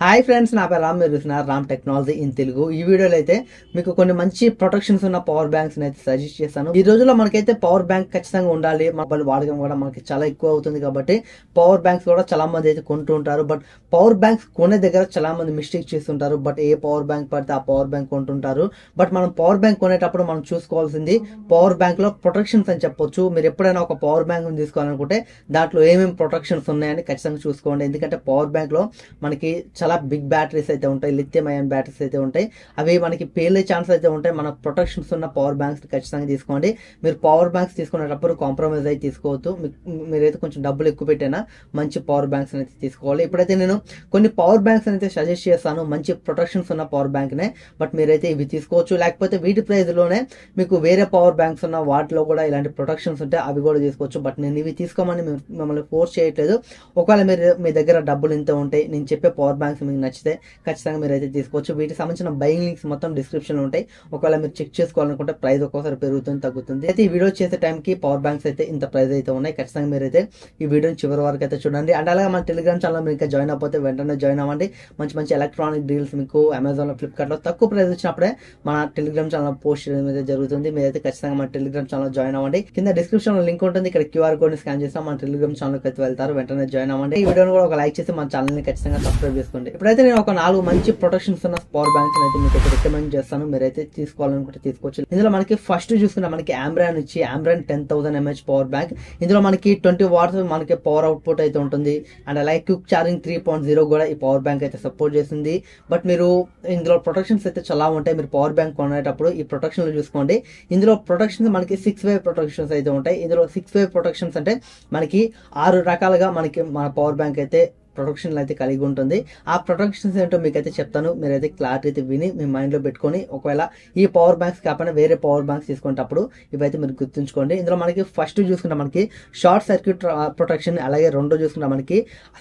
Hi friends, నా పేరు రామ్. మీరు చూస్తున్నారు రామ్ టెక్నాలజీ ఇన్ తెలుగు. ఈ వీడియోలో అయితే మీకు కొన్ని మంచి ప్రొటెక్షన్స్ ఉన్న పవర్ బ్యాంక్స్ అయితే సజెస్ట్ చేస్తాను. ఈ రోజుల్లో మనకైతే పవర్ బ్యాంక్ ఖచ్చితంగా ఉండాలి. మొబైల్ వాడకం కూడా మనకి చాలా ఎక్కువ అవుతుంది కాబట్టి పవర్ బ్యాంక్స్ కూడా చాలా మంది అయితే కొంటూ ఉంటారు. బట్ పవర్ బ్యాంక్స్ కొనే దగ్గర చాలా మంది మిస్టేక్ చేస్తుంటారు. బట్ ఏ పవర్ బ్యాంక్ పడితే ఆ పవర్ బ్యాంక్ కొంటుంటారు. బట్ మనం పవర్ బ్యాంక్ కొనేటప్పుడు మనం చూసుకోవాల్సింది పవర్ బ్యాంక్ లో ప్రొటెక్షన్స్ అని చెప్పొచ్చు. మీరు ఎప్పుడైనా ఒక పవర్ బ్యాంక్ తీసుకోవాలనుకుంటే దాంట్లో ఏమేమి ప్రొటెక్షన్స్ ఉన్నాయని ఖచ్చితంగా చూసుకోండి. ఎందుకంటే పవర్ బ్యాంక్ లో మనకి చాలా బిగ్ బ్యాటరీస్ అయితే ఉంటాయి, లిథియం అయాన్ బ్యాటరీస్ అయితే ఉంటాయి. అవి మనకి పేలే ఛాన్స్ అయితే ఉంటాయి. మన ప్రొటెక్షన్స్ ఉన్న పవర్ బ్యాంక్స్ ఖచ్చితంగా తీసుకోండి. మీరు పవర్ బ్యాంక్స్ తీసుకునేటప్పుడు కాంప్రమైజ్ అయితే తీసుకోవద్దు. మీరైతే కొంచెం డబ్బులు ఎక్కువ పెట్టైనా మంచి పవర్ బ్యాంక్స్ అయితే తీసుకోవాలి. ఇప్పుడైతే నేను కొన్ని పవర్ బ్యాంక్స్ అయితే సజెస్ట్ చేస్తాను, మంచి ప్రొటెక్షన్స్ ఉన్న పవర్ బ్యాంక్ నే. బట్ మీరైతే ఇవి తీసుకోవచ్చు. లేకపోతే వీటి ప్రైస్ లోనే మీకు వేరే పవర్ బ్యాంక్స్ ఉన్న వాటిలో కూడా ఇలాంటి ప్రొటెక్షన్స్ ఉంటాయి, అవి కూడా తీసుకోవచ్చు. బట్ నేను ఇవి తీసుకోమని మిమ్మల్ని ఫోర్స్ చేయట్లేదు. ఒకవేళ మీ దగ్గర డబ్బులు ఇంత ఉంటాయి, నేను చెప్పే పవర్ బ్యాంక్స్ మీకు నచ్చితే ఖచ్చితంగా మీరు అయితే తీసుకోవచ్చు. వీటికి సంబంధించిన బయింగ్ లింక్స్ మొత్తం డిస్క్రిప్షన్ లో ఉంటాయి. ఒకవేళ మీరు చెక్ చేసుకోవాలనుకుంటే ప్రైస్ ఒక్కోసారి పెరుగుతుంది, తగ్గుతుంది. అయితే ఈ వీడియో చేసే టైంకి పవర్ బ్యాంక్స్ అయితే ఇంత ప్రైస్ అయితే ఉన్నాయి. ఖచ్చితంగా మీరైతే ఈ వీడియోని చివరి వరకు అయితే చూడండి. అండ్ అలాగే మన టెలిగ్రామ్ ఛానల్ మీరు ఇంకా జాయిన్ అయిపోతే వెంటనే జాయిన్ అవ్వండి. మంచి మంచి ఎలక్ట్రానిక్ డీల్స్ మీకు అమెజాన్ లో, ఫ్లిప్కార్ట్ లో తక్కువ ప్రైస్ వచ్చినప్పుడే మన టెలిగ్రామ్ ఛానల్ పోస్ట్ చేయడం అయితే జరుగుతుంది. మీరైతే ఖచ్చితంగా మన టెలిగ్రామ్ ఛానల్ జాయిన్ అవ్వండి. కింద డిస్క్రిప్షన్ లో లింక్ ఉంటుంది. ఇక్కడ క్యూఆర్ కోడ్ ని స్కాన్ చేస్తాం, మన టెలిగ్రామ్ ఛానల్ అయితే వెళ్తారు. వెంటనే జాయిన్ అవ్వండి. ఈ వీడియోని కూడా ఒక లైక్ చేసి మన ఛానల్ ని ఖచ్చితంగా సబ్స్క్రైబ్ చేసుకోండి. ఇప్పుడైతే నేను ఒక 4 మంచి ప్రొటెక్షన్స్ ఉన్న పవర్ బ్యాంక్స్ అయితే మీకు అయితే రికమెండ్ చేస్తాను. మీరైతే తీసుకోవాలనుకుంటే తీసుకోవచ్చు. ఇందులో మనకి ఫస్ట్ చూసుకుంటే మనకి ఆంబ్రాన్ 10,000 mAh పవర్ బ్యాంక్. ఇందులో మనకి 20 వాట్స్ మనకి పవర్ అవుట్పుట్ అయితే ఉంటుంది. అండ్ అలాగే క్విక్ ఛార్జింగ్ 3.0 కూడా ఈ పవర్ బ్యాంక్ అయితే సపోర్ట్ చేస్తుంది. బట్ మీరు ఇందులో ప్రొటెక్షన్స్ అయితే చాలా ఉంటాయి. మీరు పవర్ బ్యాంక్ కొనేటప్పుడు ఈ ప్రొటెక్షన్ చూసుకోండి. ఇందులో ప్రొటెక్షన్స్ మనకి 6 వే ప్రొటెక్షన్స్ అయితే ఉంటాయి. ఇందులో 6 వే ప్రొటెక్షన్స్ అంటే మనకి 6 రకాలుగా మనకి మన పవర్ బ్యాంక్ అయితే ప్రొటెక్షన్ అయితే కలిగి ఉంటుంది. ఆ ప్రొటెక్షన్స్ ఏంటో మీకైతే చెప్తాను. మీరైతే క్లారిటీ అయితే విని మీ మైండ్ లో పెట్టుకొని ఒకవేళ ఈ పవర్ బ్యాంక్స్ కాకపోయినా వేరే పవర్ బ్యాంక్స్ తీసుకునేటప్పుడు ఇవైతే మీరు గుర్తుంచుకోండి. ఇందులో మనకి ఫస్ట్ చూసుకుంటే మనకి షార్ట్ సర్క్యూట్ ప్రొటెక్షన్, అలాగే రెండో చూసుకుంటే మనకి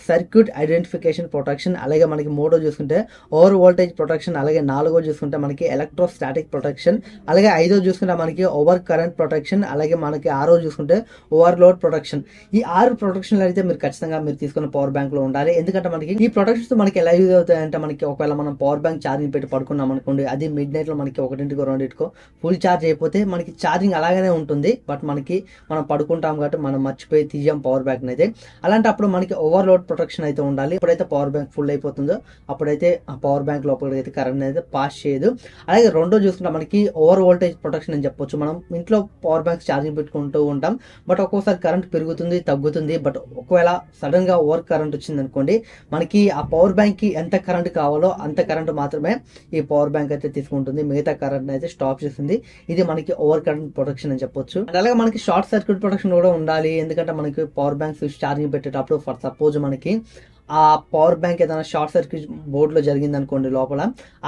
సర్క్యూట్ ఐడెంటిఫికేషన్ ప్రొటెక్షన్, అలాగే మనకి మూడో చూసుకుంటే ఓవర్ వోల్టేజ్ ప్రొటెక్షన్, అలాగే నాలుగో చూసుకుంటే మనకి ఎలక్ట్రోస్టాటిక్ ప్రొటెక్షన్, అలాగే ఐదో చూసుకుంటే మనకి ఓవర్ కరెంట్ ప్రొటెక్షన్, అలాగే మనకి ఆరో చూసుకుంటే ఓవర్లోడ్ ప్రొటెక్షన్. ఈ 6 ప్రొటెక్షన్లు అయితే మీరు ఖచ్చితంగా మీరు తీసుకున్న పవర్ బ్యాంక్ లో ఉండాలి. ఎందుకంటే మనకి ఈ ప్రొటెక్షన్స్ మనకి ఎలా యూజ్ అవుతాయంటే మనకి ఒకవేళ మనం పవర్ బ్యాంక్ ఛార్జింగ్ పెట్టి పడుకున్నాం అనుకోండి, అది మిడ్ నైట్ లో మనకి 1 2 ఫుల్ ఛార్జ్ అయిపోతే మనకి ఛార్జింగ్ అలాగనే ఉంటుంది. బట్ మనకి మనం పడుకుంటాం కాబట్టి మనం మర్చిపోయి తీయం పవర్ బ్యాంక్ అయితే. అలాంటప్పుడు మనకి ఓవర్లోడ్ ప్రొటెక్షన్ అయితే ఉండాలి. ఎప్పుడైతే పవర్ బ్యాంక్ ఫుల్ అయిపోతుందో అప్పుడైతే ఆ పవర్ బ్యాంక్ లోపలికి అయితే కరెంట్ అయితే పాస్ చేయదు. అలాగే రెండో చూసుకుంటే మనకి ఓవర్ వోల్టేజ్ ప్రొటెక్షన్ అని చెప్పొచ్చు. మనం ఇంట్లో పవర్ బ్యాంక్ ఛార్జింగ్ పెట్టుకుంటూ ఉంటాం. బట్ ఒక్కోసారి కరెంట్ పెరుగుతుంది, తగ్గుతుంది. బట్ ఒకవేళ సడన్ గా ఓవర్ కరెంట్ వచ్చింది అనుకోండి, మనకి ఆ పవర్ బ్యాంక్ కి ఎంత కరెంట్ కావాలో అంత కరెంట్ మాత్రమే ఈ పవర్ బ్యాంక్ అయితే తీసుకుంటుంది. మిగతా కరెంట్ అయితే స్టాప్ చేస్తుంది. ఇది మనకి ఓవర్ కరెంట్ ప్రొటెక్షన్ అని చెప్పొచ్చు. అలాగే మనకి షార్ట్ సర్క్యూట్ ప్రొటెక్షన్ కూడా ఉండాలి. ఎందుకంటే మనకి పవర్ బ్యాంక్స్ ఛార్జింగ్ పెట్టేటప్పుడు ఫర్ సపోజ్ మనకి ఆ పవర్ బ్యాంక్ ఏదైనా షార్ట్ సర్క్యూట్ బోర్డ్ లో జరిగింది అనుకోండి, లోపల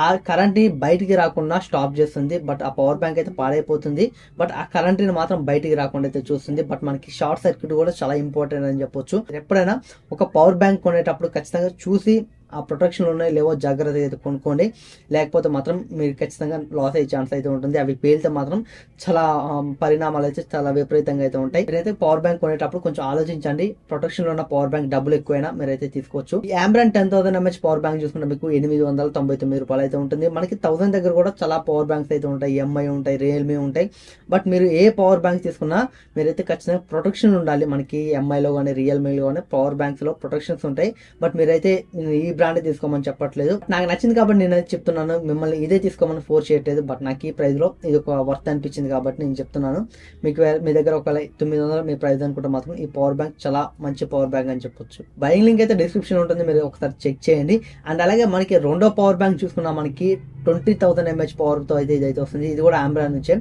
ఆ కరెంట్ ని బయటికి రాకుండా స్టాప్ చేస్తుంది. బట్ ఆ పవర్ బ్యాంక్ అయితే పాడైపోతుంది. బట్ ఆ కరెంట్ ని మాత్రం బయటికి రాకుండా అయితే చూస్తుంది. బట్ మనకి షార్ట్ సర్క్యూట్ కూడా చాలా ఇంపార్టెంట్ అని చెప్పొచ్చు. ఎప్పుడైనా ఒక పవర్ బ్యాంక్ కొనేటప్పుడు ఖచ్చితంగా చూసి ఆ ప్రొటెక్షన్లు ఉన్నాయి లేవో జాగ్రత్తగా అయితే కొనుక్కోండి. లేకపోతే మాత్రం మీరు ఖచ్చితంగా లాస్ అయ్యే ఛాన్స్ అయితే ఉంటుంది. అవి పేలితే మాత్రం చాలా పరిణామాలు అయితే చాలా విపరీతంగా అయితే ఉంటాయి. మీరైతే పవర్ బ్యాంక్ కొనేటప్పుడు కొంచెం ఆలోచించండి. ప్రొటెక్షన్ లో ఉన్న పవర్ బ్యాంక్ డబ్బులు ఎక్కువైనా మీరైతే తీసుకోవచ్చు. ఈ ఆంబ్రాన్ 10,000 mAh పవర్ బ్యాంక్ చూసుకుంటే మీకు 899 రూపాయలు అయితే ఉంటుంది. మనకి 1000 దగ్గర కూడా చాలా పవర్ బ్యాంక్స్ అయితే ఉంటాయి. ఎంఐ ఉంటాయి, రియల్మీ ఉంటాయి. బట్ మీరు ఏ పవర్ బ్యాంక్ తీసుకున్నా మీరైతే ఖచ్చితంగా ప్రొటెక్షన్ ఉండాలి. మనకి ఎంఐలో కానీ రియల్మీలో కానీ పవర్ బ్యాంక్స్ లో ప్రొటెక్షన్స్ ఉంటాయి. బట్ మీరైతే ఈ బ్రాండ్ తీసుకోమని చెప్పట్లేదు. నాకు నచ్చింది కాబట్టి నేను చెప్తున్నాను. మిమ్మల్ని ఇదే తీసుకోమని ఫోర్స్ చేయట్లేదు. బట్ నాకు ఈ ప్రైస్ లో ఇది ఒక వర్త్ అనిపించింది కాబట్టి నేను చెప్తున్నాను. మీకు మీ దగ్గర ఒక 900 మీ ప్రైస్ అనుకుంటే మాత్రం ఈ పవర్ బ్యాంక్ చాలా మంచి పవర్ బ్యాంక్ అని చెప్పొచ్చు. బయింగ్ లింక్ అయితే డిస్క్రిప్షన్ ఉంటుంది, మీరు ఒకసారి చెక్ చేయండి. అండ్ అలాగే మనకి రెండో పవర్ బ్యాంక్ చూసుకున్నా మనకి 20,000 mAh పవర్ తో అయితే ఇదైతే వస్తుంది. ఇది కూడా ఆంబ్రాన్ నుంచే.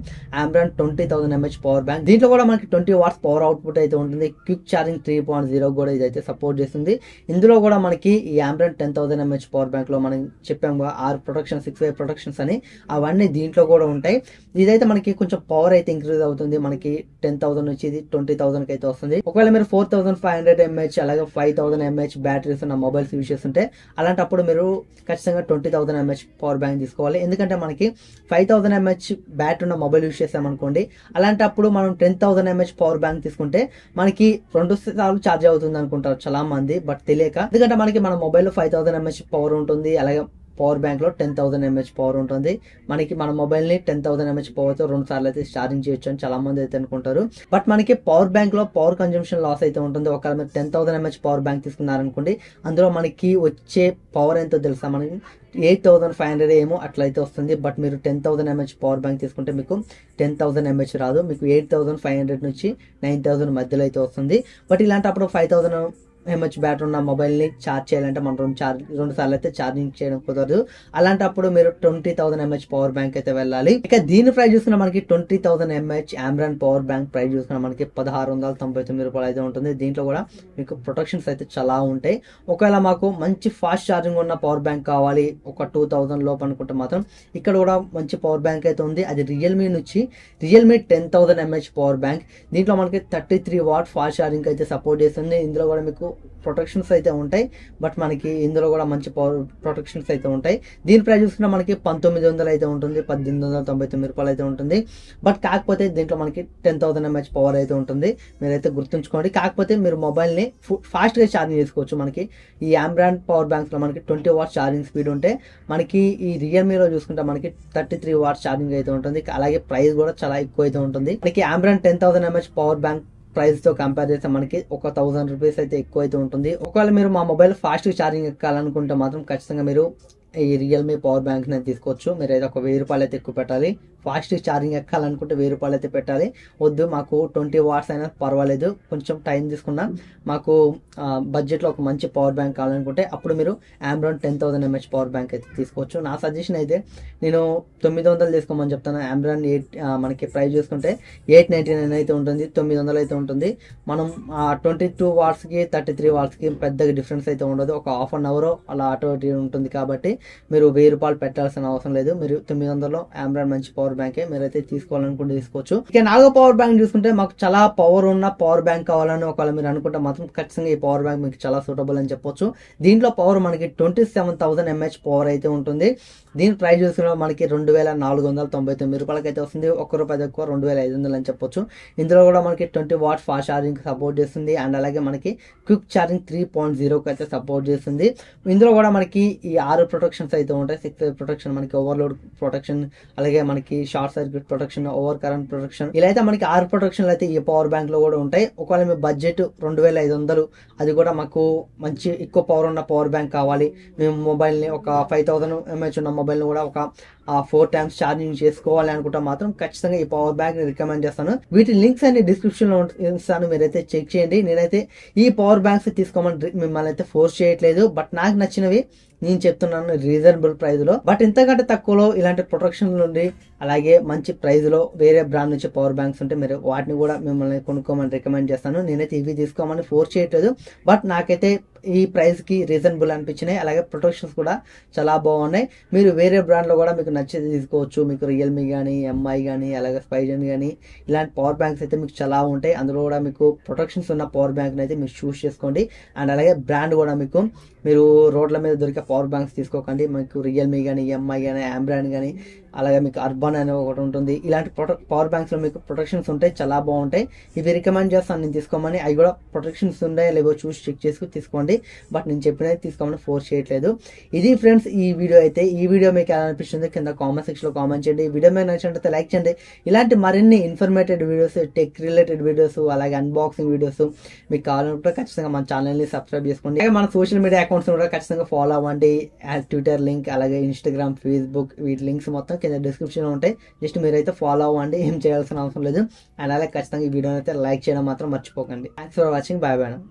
ఆంబ్రాన్ 20,000 mAh పవర్ బ్యాంక్. దీంట్లో కూడా మనకి 20 వాట్స్ పవర్ అవుట్పుట్ అయితే ఉంటుంది. క్విక్ ఛార్జింగ్ 3.0 కూడా ఇదైతే సపోర్ట్ చేస్తుంది. ఇందులో కూడా మనకి ఈ ఆంబ్రాన్ 10,000 mAh పవర్ బ్యాంక్ లో మనం చెప్పాము 6 ప్రొటెక్షన్, 6 వే ప్రొటెక్షన్స్ అని, అవన్నీ దీంట్లో కూడా ఉంటాయి. ఇదైతే మనకి కొంచెం పవర్ అయితే ఇంక్రీజ్ అవుతుంది. మనకి 10,000 నుంచి ఇది 20,000 కి అయితే వస్తుంది. ఒకవేళ మీరు 4,500 mAh అలాగే 5,000 mAh బ్యాటరీస్ ఉన్న మొబైల్స్ యూజ్ చేస్తుంటే అలాంటప్పుడు మీరు ఖచ్చితంగా 20,000 mAh పవర్ బ్యాంక్ తీసుకోవాలి. చేసుకోవాలి. ఎందుకంటే మనకి 5000 mAh బ్యాటరీ ఉన్న మొబైల్ యూస్ చేసామనుకోండి, అలాంటప్పుడు మనం 10,000 mAh పవర్ బ్యాంక్ తీసుకుంటే మనకి 2 సార్లు ఛార్జ్ అవుతుంది అనుకుంటారు చాలా మంది, బట్ తెలియక. ఎందుకంటే మనకి మన మొబైల్లో 5000 mAh పవర్ ఉంటుంది, అలాగే పవర్ బ్యాంక్ లో 10,000 mAh పవర్ ఉంటుంది. మనకి మన మొబైల్ ని 10,000 mAh పవర్ తో 2 సార్లు అయితే ఛార్జింగ్ చేయొచ్చు అని చాలా మంది అయితే అనుకుంటారు. బట్ మనకి పవర్ బ్యాంక్ లో పవర్ కన్జంప్షన్ లాస్ అయితే ఉంటుంది. ఒకవేళ మీరు 10,000 mAh పవర్ బ్యాంక్ తీసుకున్నారనుకోండి, అందులో మనకి వచ్చే పవర్ ఎంతో తెలుసా, మనకి 8,500 ఏమో అట్లయితే వస్తుంది. బట్ మీరు 10,000 mAh పవర్ బ్యాంక్ తీసుకుంటే మీకు 10,000 mAh రాదు, మీకు 8,500 నుంచి 9,000 మధ్యలో అయితే వస్తుంది. బట్ ఇలాంటప్పుడు 5,000 mAh బ్యాటరీ ఉన్న మొబైల్ ని ఛార్జ్ చేయాలంటే మనం 2 సార్లు అయితే ఛార్జింగ్ చేయడం కుదరదు. అలాంటప్పుడు మీరు 20,000 mAh పవర్ బ్యాంక్ అయితే వెళ్ళాలి. ఇక దీని ప్రైస్ చూసుకున్న మనకి 20,000 mAh ఆమ్రాన్ పవర్ బ్యాంక్ ప్రైస్ చూసుకున్న మనకి 1,699 రూపాయలు అయితే ఉంటుంది. దీంట్లో కూడా మీకు ప్రొటెక్షన్స్ అయితే చాలా ఉంటాయి. ఒకవేళ మాకు మంచి ఫాస్ట్ ఛార్జింగ్ ఉన్న పవర్ బ్యాంక్ కావాలి ఒక 2,000 లోపు అనుకుంటే మాత్రం ఇక్కడ కూడా మంచి పవర్ బ్యాంక్ అయితే ఉంది. అది రియల్మీ నుంచి రియల్మీ 10,000 mAh పవర్ బ్యాంక్. దీంట్లో మనకి 33 వాట్ ఫాస్ట్ ఛార్జింగ్ అయితే సపోర్ట్ చేస్తుంది. ఇందులో కూడా మీకు ప్రొటెక్షన్స్ అయితే ఉంటాయి, బట్ మనకి ఇందులో కూడా మంచి పవర్ ప్రొటెక్షన్స్ అయితే ఉంటాయి. దీని ప్రైస్ చూసుకుంటే మనకి 1900 అయితే ఉంటుంది, 1899 రూపాయలు అయితే ఉంటుంది. బట్ కాకపోతే దీంట్లో మనకి 10,000 mAh పవర్ అయితే ఉంటుంది, మీరైతే గుర్తుంచుకోండి. కాకపోతే మీరు మొబైల్ని ఫాస్ట్ గా ఛార్జింగ్ చేసుకోవచ్చు. మనకి ఈ ఆమ్రాన్ పవర్ బ్యాంక్స్ లో మనకి 20 వాట్స్ ఛార్జింగ్ స్పీడ్ ఉంటే, మనకి ఈ రియల్మీలో చూసుకుంటే మనకి 33 వాట్స్ ఛార్జింగ్ అయితే ఉంటుంది. అలాగే ప్రైస్ కూడా చాలా ఎక్కువ అయితే ఉంటుంది. మనకి ఆమ్రాన్ 10,000 mAh పవర్ బ్యాంక్ ప్రైస్ తో కంపేర్ చేస్తే మనకి ఒక 1000 రూపీస్ అయితే ఎక్కువ అయితే ఉంటుంది. ఒకవేళ మీరు మా మొబైల్ ఫాస్ట్ ఛార్జింగ్ ఎక్కాలనుకుంటే మాత్రం ఖచ్చితంగా మీరు ఈ రియల్మీ పవర్ బ్యాంక్ ని తీసుకోవచ్చు. మీరు అయితే ఒక 1000 రూపాయలు అయితే ఎక్కువ పెట్టాలి. ఫాస్ట్ ఛార్జింగ్ ఎక్కాలనుకుంటే 1000 రూపాయలు అయితే పెట్టాలి. వద్దు మాకు 20 వాట్స్ అయినా పర్వాలేదు, కొంచెం టైం తీసుకున్నా మాకు బడ్జెట్ లో ఒక మంచి పవర్ బ్యాంక్ కావాలనుకుంటే అప్పుడు మీరు ఆమ్రాన్ 10,000 mAh పవర్ బ్యాంక్ అయితే తీసుకోవచ్చు. నా సజెషన్ అయితే నేను 900 తీసుకోమని చెప్తాను. ఆమ్రాన్ మనకి ప్రైస్ చూసుకుంటే 899 అయితే ఉంటుంది, 900 అయితే ఉంటుంది. మనం 22 వాట్స్ కి 33 వాట్స్ కి పెద్దగా డిఫరెన్స్ అయితే ఉండదు. ఒక హాఫ్ అన్ అవర్ అలా ఆటో ఉంటుంది కాబట్టి మీరు 1000 రూపాయలు పెట్టాల్సిన అవసరం లేదు. మీరు 900లో ఆమ్రాన్ మంచి పవర్ బ్యాంకే మీరైతే తీసుకోవాలనుకుంటే తీసుకోవచ్చు. ఇక నాలుగో పవర్ బ్యాంక్ చూసుకుంటే మాకు చాలా పవర్ ఉన్న పవర్ బ్యాంక్ కావాలని ఒకవేళ మీరు అనుకుంటే మాత్రం ఖచ్చితంగా ఈ పవర్ బ్యాంక్ మీకు చాలా సూటబుల్ అని చెప్పొచ్చు. దీంట్లో పవర్ మనకి 27,000 mAh పవర్ అయితే ఉంటుంది. దీని ప్రైస్ చూసుకున్న మనకి 2,499 రూపాయలకి అయితే వస్తుంది. ₹1 ఎక్కువ 2,500 అని చెప్పొచ్చు. ఇందులో కూడా మనకి 20 వాట్ ఫాస్ట్ ఛార్జింగ్ సపోర్ట్ చేస్తుంది. అండ్ అలాగే మనకి క్విక్ ఛార్జింగ్ 3.0 అయితే సపోర్ట్ చేస్తుంది. ఇందులో కూడా మనకి ఈ 6 ప్రొటెక్షన్స్ అయితే ఉంటాయి. 6 ప్రొటెక్షన్, మనకి ఓవర్లోడ్ ప్రొటెక్షన్, అలాగే మనకి short circuit protection, over current protection, ఇలా అయితే మనకి 6 ప్రొటెక్షన్లు అయితే ఈ పవర్ బ్యాంక్ లో కూడా ఉంటాయి. ఒకవేళ మీ బడ్జెట్ 2,500, అది కూడా మాకు మంచి ఎక్కువ పవర్ ఉన్న పవర్ బ్యాంక్ కావాలి, మేము మొబైల్ ని ఒక 5,000 mAh ఉన్న మొబైల్ ని కూడా ఒక 4 times ఛార్జింగ్ చేసుకోవాలి అనుకుంటే మాత్రం ఖచ్చితంగా ఈ పవర్ బ్యాంక్ ని రికమెండ్ చేస్తాను. వీటి లింక్స్ అన్ని డిస్క్రిప్షన్ లో ఇస్తాను, మీరైతే చెక్ చేయండి. నేనైతే ఈ పవర్ బ్యాంక్స్ తీసుకోమని మిమ్మల్ని అయితే ఫోర్స్ చేయట్లేదు, బట్ నాకు నచ్చినవి నేను చెప్తున్నాను రీజనబుల్ ప్రైస్ లో. బట్ ఇంతకంటే తక్కువలో ఇలాంటి ప్రొటెక్షన్ నుండి అలాగే మంచి ప్రైస్ లో వేరే బ్రాండ్ నుంచి పవర్ బ్యాంక్స్ ఉంటే మీరు వాటిని కూడా మిమ్మల్ని కొనుక్కోమని రికమెండ్ చేస్తాను. నేనైతే ఇవి తీసుకోమని ఫోర్స్ చేయట్లేదు, బట్ నాకైతే ఈ ప్రైస్ కి రీజనబుల్ అనిపించినాయి. అలాగే ప్రొటెక్షన్స్ కూడా చాలా బాగున్నాయి. మీరు వేరే బ్రాండ్ లో కూడా మీకు నచ్చేది తీసుకోవచ్చు. మీకు రియల్మీ కానీ, ఎంఐ కానీ, అలాగే స్పైజన్ కానీ ఇలాంటి పవర్ బ్యాంక్స్ అయితే మీకు చాలా ఉంటాయి. అందులో కూడా మీకు ప్రొటెక్షన్స్ ఉన్న పవర్ బ్యాంక్ అయితే మీరు చూస్ చేసుకోండి. అండ్ అలాగే బ్రాండ్ కూడా మీకు, మీరు రోడ్ల మీద దొరికే పవర్ బ్యాంక్స్ తీసుకోకండి. మీకు రియల్మీ కానీ, ఎంఐ కానీ, ఆంబ్రాండ్ కానీ, అలాగే మీకు అర్బన్ అనే ఒకటి ఉంటుంది. ఇలాంటి పవర్ బ్యాంక్స్ లో మీకు ప్రొటెక్షన్స్ ఉంటాయి, చాలా బాగుంటాయి. ఇవి రికమెండ్ చేస్తాను నేను తీసుకోమని. అవి కూడా ప్రొటెక్షన్స్ ఉన్నాయో లేవో చూసి చెక్ చేసుకుని తీసుకోండి. బట్ నేను చెప్పినది తీసుకోమని ఫోర్స్ చేయట్లేదు. ఇది ఫ్రెండ్స్ ఈ వీడియో అయితే. ఈ వీడియో మీకు ఎలా అనిపిస్తుంది కింద కామెంట్ సెక్షన్ లో కామెంట్ చేయండి. ఈ వీడియో మీకు నచ్చినట్లయితే లైక్ చేయండి. ఇలాంటి మరిన్ని informative videos, tech related videos, అలాగే అన్బాక్సింగ్ వీడియోస్ మీకు కావాలనుకుంటే ఖచ్చితంగా మన ఛానల్ ని సబ్స్క్రైబ్ చేసుకోండి. అలాగే మన సోషల్ మీడియా అకౌంట్స్ కూడా ఖచ్చితంగా ఫాలో అవ్వండి. ట్విట్టర్ లింక్, అలాగే ఇన్స్టాగ్రామ్, ఫేస్బుక్, వీటి లింక్స్ మొత్తం కింద డిస్క్రిప్షన్ లో ఉంటాయి. జస్ట్ మీరైతే ఫాలో అవ్వండి, ఏం చేయాల్సిన అవసరం లేదు. అండ్ అలాగే ఖచ్చితంగా ఈ వీడియోని అయితే లైక్ చేయడం మాత్రం మర్చిపోకండి. Thanks for watching. Bye bye.